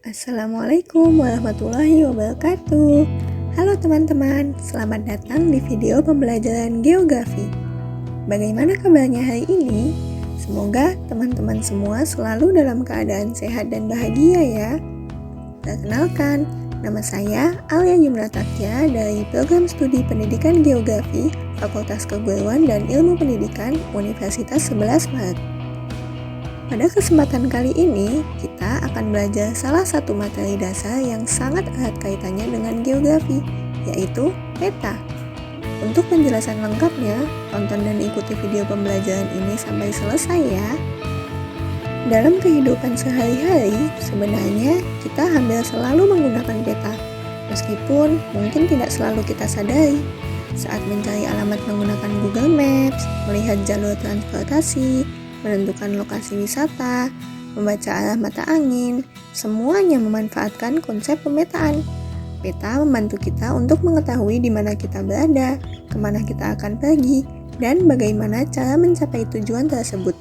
Assalamualaikum warahmatullahi wabarakatuh. Halo teman-teman, selamat datang di video pembelajaran geografi. Bagaimana kabarnya hari ini? Semoga teman-teman semua selalu dalam keadaan sehat dan bahagia ya. Perkenalkan, nama saya Alia Yumnatakya dari Program Studi Pendidikan Geografi Fakultas Keguruan dan Ilmu Pendidikan Universitas 11 Maret. Pada kesempatan kali ini, kita akan belajar salah satu materi dasar yang sangat erat kaitannya dengan geografi, yaitu peta. Untuk penjelasan lengkapnya, tonton dan ikuti video pembelajaran ini sampai selesai ya. Dalam kehidupan sehari-hari, sebenarnya kita hampir selalu menggunakan peta, meskipun mungkin tidak selalu kita sadari. Saat mencari alamat menggunakan Google Maps, melihat jalur transportasi, menentukan lokasi wisata, membaca arah mata angin, semuanya memanfaatkan konsep pemetaan. Peta membantu kita untuk mengetahui di mana kita berada, kemana kita akan pergi, dan bagaimana cara mencapai tujuan tersebut.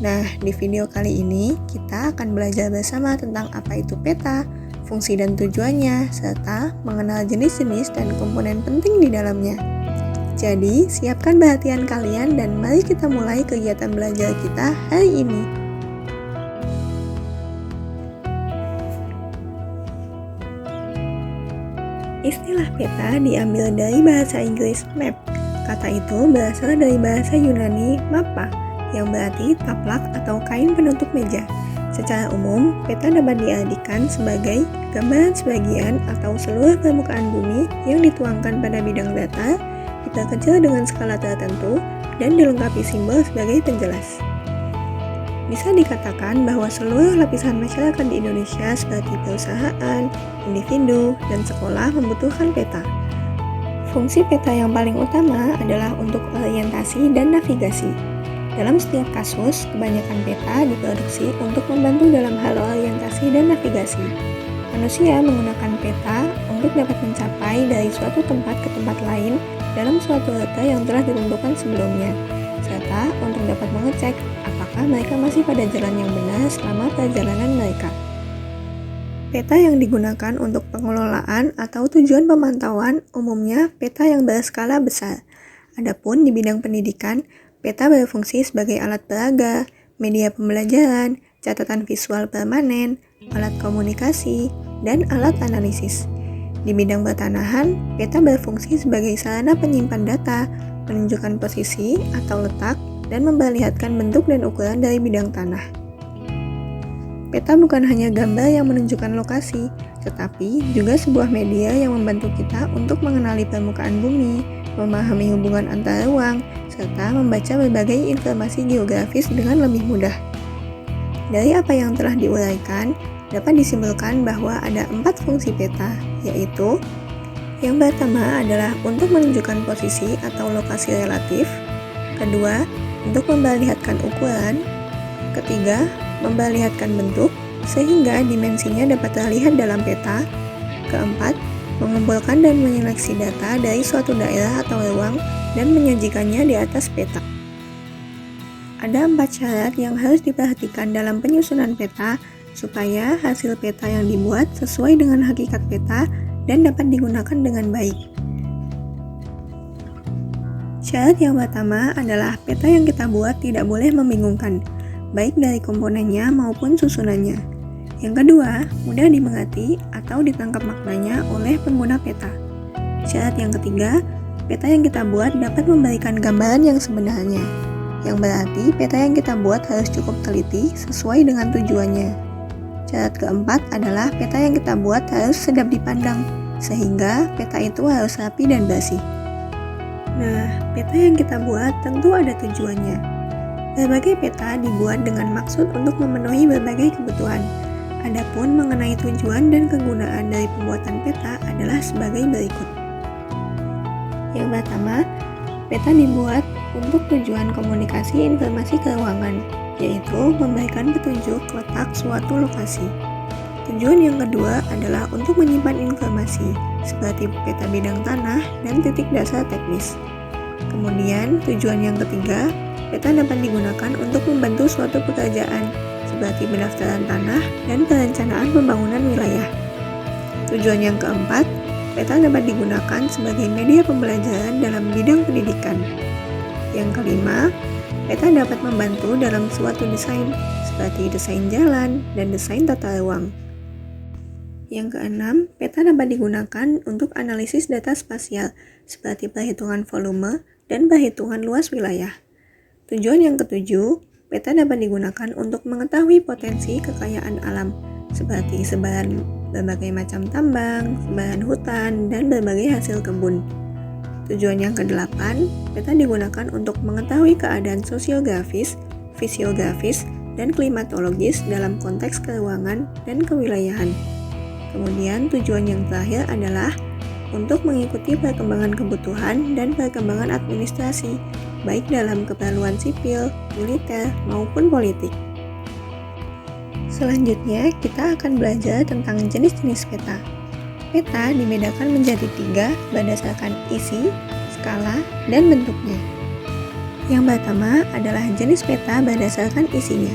Nah, di video kali ini kita akan belajar bersama tentang apa itu peta, fungsi dan tujuannya, serta mengenal jenis-jenis dan komponen penting di dalamnya. Jadi, siapkan perhatian kalian dan mari kita mulai kegiatan belajar kita hari ini. Istilah peta diambil dari bahasa Inggris map. Kata itu berasal dari bahasa Yunani mappa, yang berarti taplak atau kain penutup meja. Secara umum, peta dapat diartikan sebagai gambaran sebagian atau seluruh permukaan bumi yang dituangkan pada bidang datar, diperkecil dengan skala tertentu, dan dilengkapi simbol sebagai penjelas. Bisa dikatakan bahwa seluruh lapisan masyarakat di Indonesia seperti perusahaan, individu, dan sekolah membutuhkan peta. Fungsi peta yang paling utama adalah untuk orientasi dan navigasi. Dalam setiap kasus, kebanyakan peta diproduksi untuk membantu dalam hal orientasi dan navigasi. Manusia menggunakan peta untuk dapat mencapai dari suatu tempat ke tempat lain dalam suatu rute yang telah ditentukan sebelumnya, serta untuk dapat mengecek apakah mereka masih pada jalan yang benar selama perjalanan mereka. Peta yang digunakan untuk pengelolaan atau tujuan pemantauan umumnya peta yang berskala besar. Adapun di bidang pendidikan, peta berfungsi sebagai alat peraga, media pembelajaran, catatan visual permanen, alat komunikasi, dan alat analisis. Di bidang pertanahan, peta berfungsi sebagai sarana penyimpan data, menunjukkan posisi atau letak, dan memperlihatkan bentuk dan ukuran dari bidang tanah. Peta bukan hanya gambar yang menunjukkan lokasi, tetapi juga sebuah media yang membantu kita untuk mengenali permukaan bumi, memahami hubungan antar ruang, serta membaca berbagai informasi geografis dengan lebih mudah. Dari apa yang telah diuraikan, dapat disimpulkan bahwa ada 4 fungsi peta, yaitu yang pertama adalah untuk menunjukkan posisi atau lokasi relatif, kedua, untuk memperlihatkan ukuran, ketiga, memperlihatkan bentuk, sehingga dimensinya dapat terlihat dalam peta, keempat, mengumpulkan dan menyeleksi data dari suatu daerah atau ruang dan menyajikannya di atas peta. Ada 4 syarat yang harus diperhatikan dalam penyusunan peta supaya hasil peta yang dibuat sesuai dengan hakikat peta dan dapat digunakan dengan baik. Syarat yang pertama adalah peta yang kita buat tidak boleh membingungkan, baik dari komponennya maupun susunannya. Yang kedua, mudah dimengerti atau ditangkap maknanya oleh pengguna peta. Syarat yang ketiga, peta yang kita buat dapat memberikan gambaran yang sebenarnya, yang berarti peta yang kita buat harus cukup teliti sesuai dengan tujuannya. Syarat keempat adalah peta yang kita buat harus sedap dipandang, sehingga peta itu harus rapi dan bersih. Nah, peta yang kita buat tentu ada tujuannya. Berbagai peta dibuat dengan maksud untuk memenuhi berbagai kebutuhan. Adapun mengenai tujuan dan kegunaan dari pembuatan peta adalah sebagai berikut. Yang pertama, Peta dibuat untuk tujuan komunikasi informasi keuangan, yaitu memberikan petunjuk letak suatu lokasi. Tujuan yang kedua adalah untuk menyimpan informasi, seperti peta bidang tanah dan titik dasar teknis. Kemudian, tujuan yang ketiga, peta dapat digunakan untuk membantu suatu pekerjaan, seperti pendaftaran tanah dan perencanaan pembangunan wilayah. Tujuan yang keempat, peta dapat digunakan sebagai media pembelajaran dalam bidang pendidikan. Yang kelima, peta dapat membantu dalam suatu desain, seperti desain jalan dan desain tata ruang. Yang keenam, peta dapat digunakan untuk analisis data spasial, seperti perhitungan volume dan perhitungan luas wilayah. Tujuan yang ketujuh, peta dapat digunakan untuk mengetahui potensi kekayaan alam, seperti sebaran berbagai macam tambang, sebaran hutan, dan berbagai hasil kebun. Tujuan yang kedelapan, peta digunakan untuk mengetahui keadaan sosiografis, fisiografis, dan klimatologis dalam konteks keuangan dan kewilayahan. Kemudian tujuan yang terakhir adalah untuk mengikuti perkembangan kebutuhan dan perkembangan administrasi, baik dalam keperluan sipil, militer, maupun politik. Selanjutnya, kita akan belajar tentang jenis-jenis peta. Peta dibedakan menjadi 3 berdasarkan isi, skala, dan bentuknya. Yang pertama adalah jenis peta berdasarkan isinya.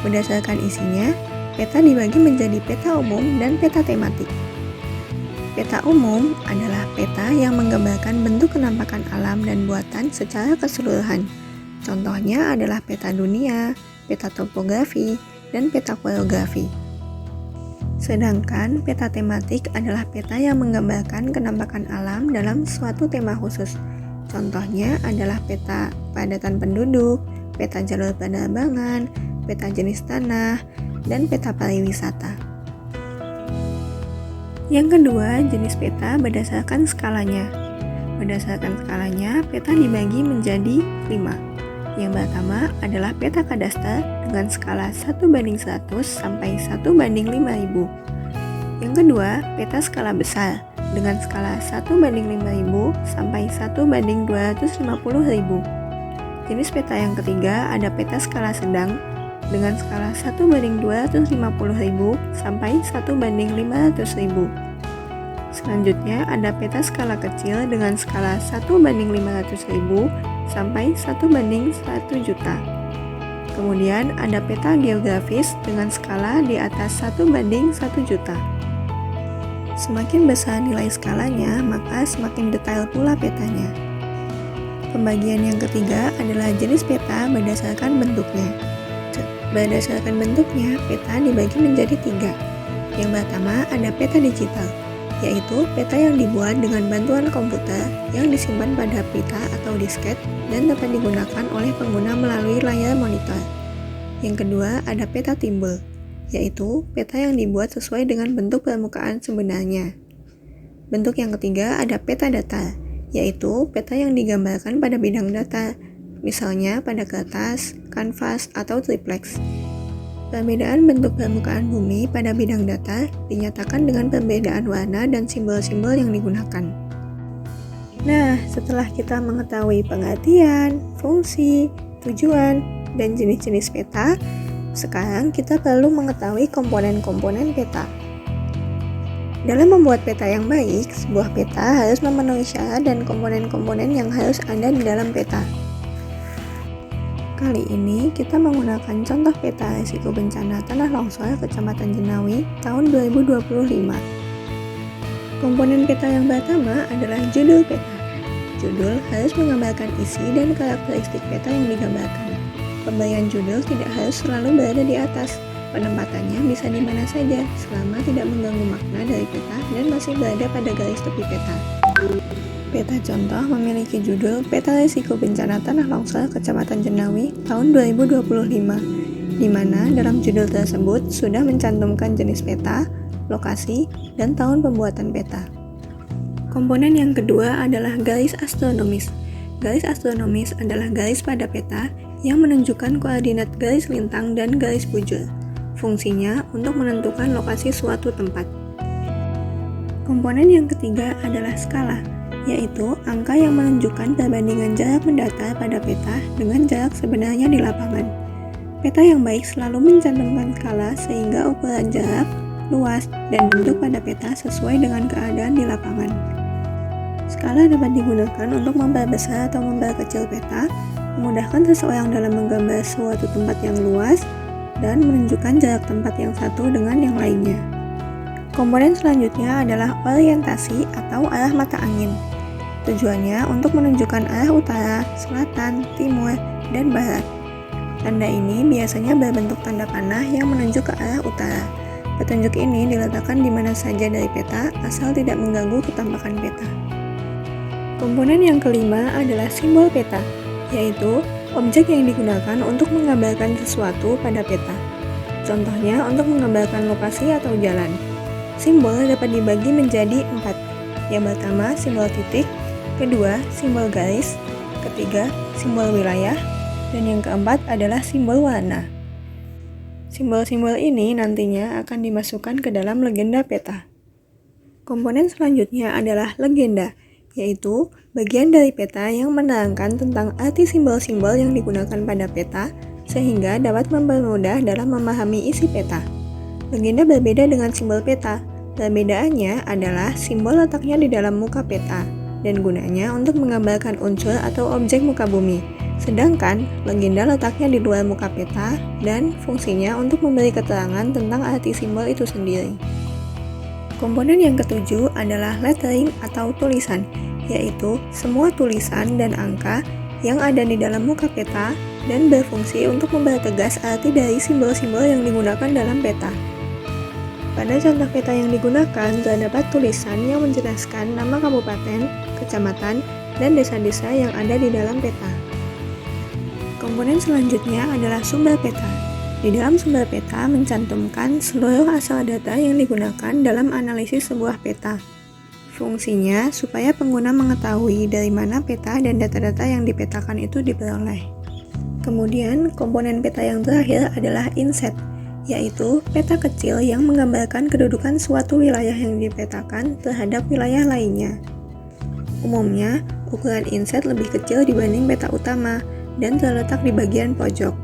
Berdasarkan isinya, peta dibagi menjadi peta umum dan peta tematik. Peta umum adalah peta yang menggambarkan bentuk kenampakan alam dan buatan secara keseluruhan. Contohnya adalah peta dunia, peta topografi, dan peta koreografi. Sedangkan peta tematik adalah peta yang menggambarkan kenampakan alam dalam suatu tema khusus. Contohnya adalah peta padatan penduduk, peta jalur penerbangan, peta jenis tanah, dan peta pariwisata. Yang kedua, jenis peta berdasarkan skalanya. Berdasarkan skalanya, peta dibagi menjadi 5. Yang pertama adalah peta kadaster dengan skala 1:100 sampai 1:5000. Yang kedua, peta skala besar dengan skala 1:5000 sampai 1:250.000. Jenis peta yang ketiga ada peta skala sedang dengan skala 1:250.000 sampai 1:500.000. Selanjutnya ada peta skala kecil dengan skala 1:500.000 sampai 1:1 juta. Kemudian ada peta geografis dengan skala di atas 1:1 juta. Semakin besar nilai skalanya, maka semakin detail pula petanya. Pembagian yang ketiga adalah jenis peta berdasarkan bentuknya. Berdasarkan bentuknya, peta dibagi menjadi 3. Yang pertama ada peta digital, yaitu peta yang dibuat dengan bantuan komputer yang disimpan pada pita atau disket dan dapat digunakan oleh pengguna melalui layar monitor. Yang kedua ada peta timbul, yaitu peta yang dibuat sesuai dengan bentuk permukaan sebenarnya. Bentuk yang ketiga ada peta datar, yaitu peta yang digambarkan pada bidang datar, misalnya pada kertas, kanvas, atau triplex. Perbedaan bentuk permukaan bumi pada bidang datar dinyatakan dengan perbedaan warna dan simbol-simbol yang digunakan. Nah, setelah kita mengetahui pengertian, fungsi, tujuan, dan jenis-jenis peta, sekarang kita perlu mengetahui komponen-komponen peta. Dalam membuat peta yang baik, sebuah peta harus memenuhi syarat dan komponen-komponen yang harus ada di dalam peta. Kali ini kita menggunakan contoh peta risiko bencana tanah longsor Kecamatan Jenawi tahun 2025. Komponen peta yang pertama adalah judul peta. Judul harus menggambarkan isi dan karakteristik peta yang digambarkan. Pemberian judul tidak harus selalu berada di atas. Penempatannya bisa di mana saja selama tidak mengganggu makna dari peta dan masih berada pada garis tepi peta. Peta contoh memiliki judul Peta Risiko Bencana Tanah Longsor Kecamatan Jenawi tahun 2025, di mana dalam judul tersebut sudah mencantumkan jenis peta, lokasi, dan tahun pembuatan peta. Komponen yang kedua adalah garis astronomis. Garis astronomis adalah garis pada peta yang menunjukkan koordinat garis lintang dan garis bujur. Fungsinya untuk menentukan lokasi suatu tempat. Komponen yang ketiga adalah skala, yaitu angka yang menunjukkan perbandingan jarak mendatar pada peta dengan jarak sebenarnya di lapangan. Peta yang baik selalu mencantumkan skala sehingga ukuran jarak, luas, dan bentuk pada peta sesuai dengan keadaan di lapangan. Skala dapat digunakan untuk memperbesar atau memperkecil peta, memudahkan seseorang dalam menggambar suatu tempat yang luas, dan menunjukkan jarak tempat yang satu dengan yang lainnya. Komponen selanjutnya adalah orientasi atau arah mata angin. Tujuannya untuk menunjukkan arah utara, selatan, timur, dan barat. Tanda ini biasanya berbentuk tanda panah yang menunjuk ke arah utara. Petunjuk ini diletakkan di mana saja dari peta asal tidak mengganggu ketampakan peta. Komponen yang kelima adalah simbol peta, yaitu objek yang digunakan untuk menggambarkan sesuatu pada peta. Contohnya untuk menggambarkan lokasi atau jalan. Simbol dapat dibagi menjadi 4. Yang pertama, simbol titik, kedua, simbol garis, ketiga, simbol wilayah, dan yang keempat adalah simbol warna. Simbol-simbol ini nantinya akan dimasukkan ke dalam legenda peta. Komponen selanjutnya adalah legenda, yaitu bagian dari peta yang menerangkan tentang arti simbol-simbol yang digunakan pada peta, sehingga dapat mempermudah dalam memahami isi peta. Legenda berbeda dengan simbol peta. Perbedaannya adalah simbol letaknya di dalam muka peta, dan gunanya untuk menggambarkan unsur atau objek muka bumi. Sedangkan legenda letaknya di luar muka peta, dan fungsinya untuk memberi keterangan tentang arti simbol itu sendiri. Komponen yang ketujuh adalah lettering atau tulisan, yaitu semua tulisan dan angka yang ada di dalam muka peta dan berfungsi untuk mempertegas arti dari simbol-simbol yang digunakan dalam peta. Pada contoh peta yang digunakan terdapat tulisan yang menjelaskan nama kabupaten, kecamatan, dan desa-desa yang ada di dalam peta. Komponen selanjutnya adalah sumber peta. Di dalam sumber peta mencantumkan seluruh asal data yang digunakan dalam analisis sebuah peta. Fungsinya supaya pengguna mengetahui dari mana peta dan data-data yang dipetakan itu diperoleh. Kemudian, komponen peta yang terakhir adalah inset, yaitu peta kecil yang menggambarkan kedudukan suatu wilayah yang dipetakan terhadap wilayah lainnya. Umumnya, ukuran inset lebih kecil dibanding peta utama dan terletak di bagian pojok.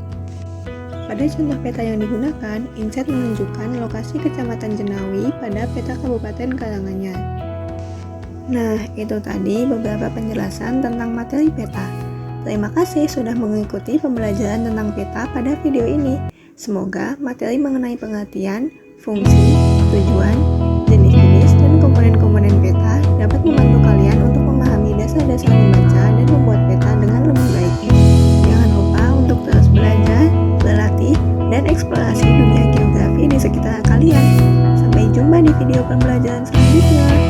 Pada contoh peta yang digunakan, inset menunjukkan lokasi Kecamatan Jenawi pada peta Kabupaten Karanganyar. Nah, itu tadi beberapa penjelasan tentang materi peta. Terima kasih sudah mengikuti pembelajaran tentang peta pada video ini. Semoga materi mengenai pengertian, fungsi, tujuan, jenis-jenis, dan komponen-komponen peta dapat membantu kalian untuk memahami dasar-dasar membaca dan membuat peta dengan lebih baik. Jangan lupa untuk terus belajar, berlatih, dan eksplorasi dunia geografi di sekitar kalian. Sampai jumpa di video pembelajaran selanjutnya.